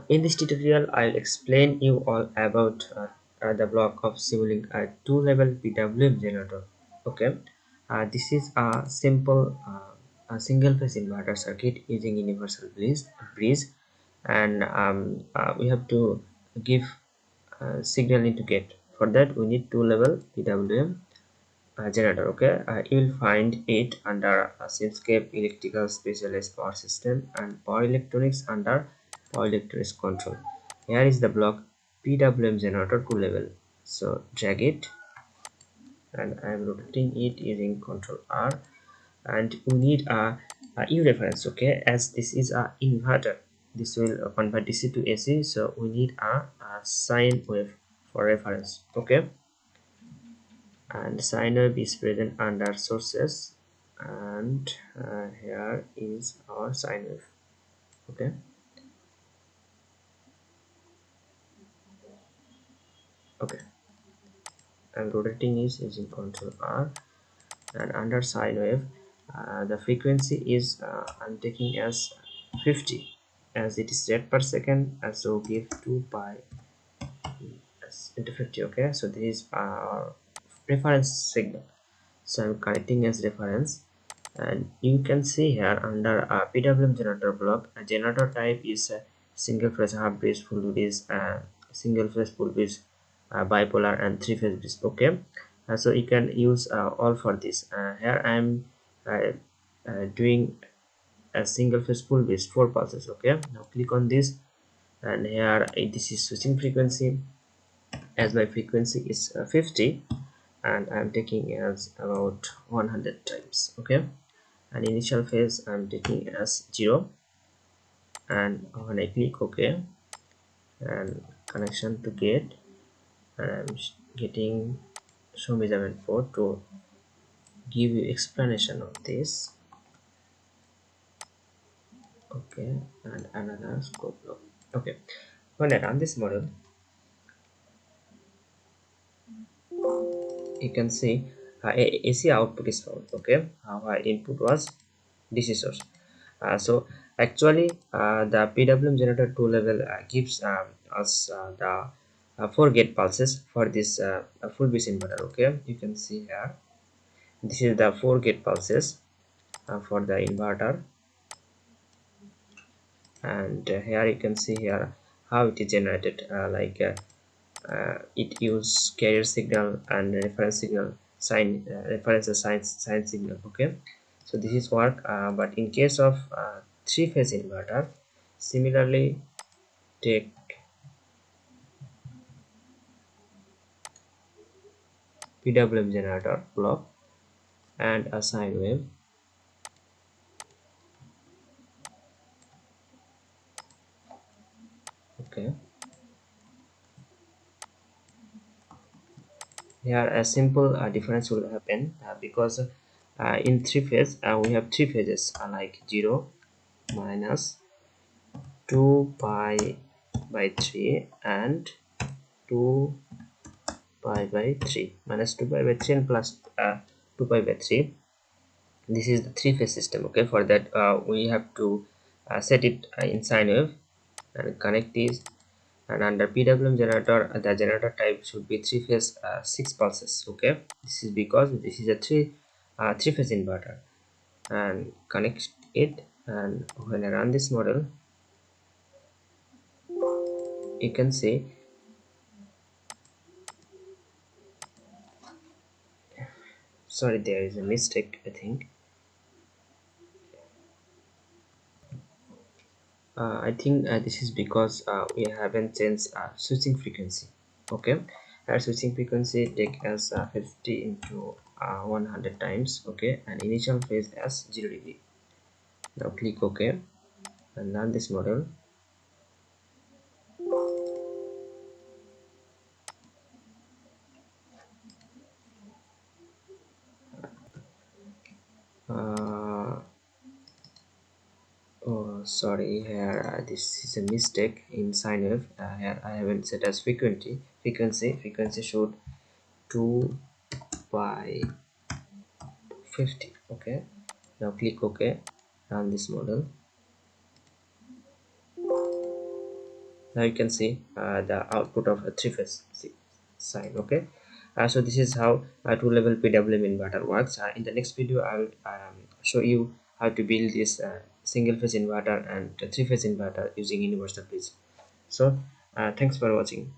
In this tutorial, I'll explain you all about the block of Simulink two-level PWM generator. Okay, this is a simple single-phase inverter circuit using universal bridge, and we have to give signal into gate. For that, we need two-level PWM generator. Okay, you will find it under Simscape Electrical Specialized Power System and Power Electronics under Power Electronics Control. Here is the block PWM generator 2 level. So drag it, and I am rotating it using Control R. And we need a U reference. Okay, as this is a inverter, this will convert DC to AC. So we need a sine wave for reference. Okay, and sine wave is present under sources, and here is our sine wave. Okay, okay, I'm rotating is using Control R, and under sine wave the frequency is I'm taking as 50, as it is rate per second, and so give 2 pi as into 50. Okay, so this is our reference signal, so I'm connecting as reference. And you can see here under a PWM generator block, a generator type is a single phase half bridge, full bridge, single phase full bridge, bipolar, and three phase bridge. Okay, so you can use all for this. Here I am doing a single phase full bridge 4 pulses. Okay, now click on this, and here this is switching frequency, as my frequency is 50, and I'm taking as about 100 times. Okay, and initial phase I'm taking as 0, and when I click OK, and connection to gate, and I'm getting show measurement 4 to give you explanation of this. Okay, and another scope block. Okay, when I run this model, you can see AC output is found. Okay, our input was DC source. So actually the PWM generator 2 level gives us the 4 gate pulses for this full base inverter. Okay, you can see here this is the 4 gate pulses for the inverter, and here you can see here how it is generated, it use carrier signal and reference signal, sign reference sign signal. Okay, so this is work, but in case of three phase inverter, similarly take PWM generator block and a sine wave. Okay, here a simple difference will happen because in three phase we have three phases, like 0, minus, 2 pi by 3, and 2 pi by 3, minus 2 pi by 3, and plus 2 pi by 3. This is the three phase system. Okay, for that we have to set it in sine wave and connect this. And under PWM generator, the generator type should be three phase 6 pulses. Okay, this is because this is a three phase inverter, and connect it. And when I run this model, you can see sorry, there is a mistake, I think. I think this is because we haven't changed switching frequency. Okay, our switching frequency take as 50 into 100 times. Okay, and initial phase as 0 dB. Now click OK and run this model. Oh, sorry, here this is a mistake in sine wave. Here I haven't set as frequency should 2 by 50. Okay, now click OK, run this model. Now you can see the output of a three-phase sine. Okay, so this is how a two-level PWM inverter works. In the next video I will show you how to build this single-phase inverter and three-phase inverter using universal bridge. So thanks for watching.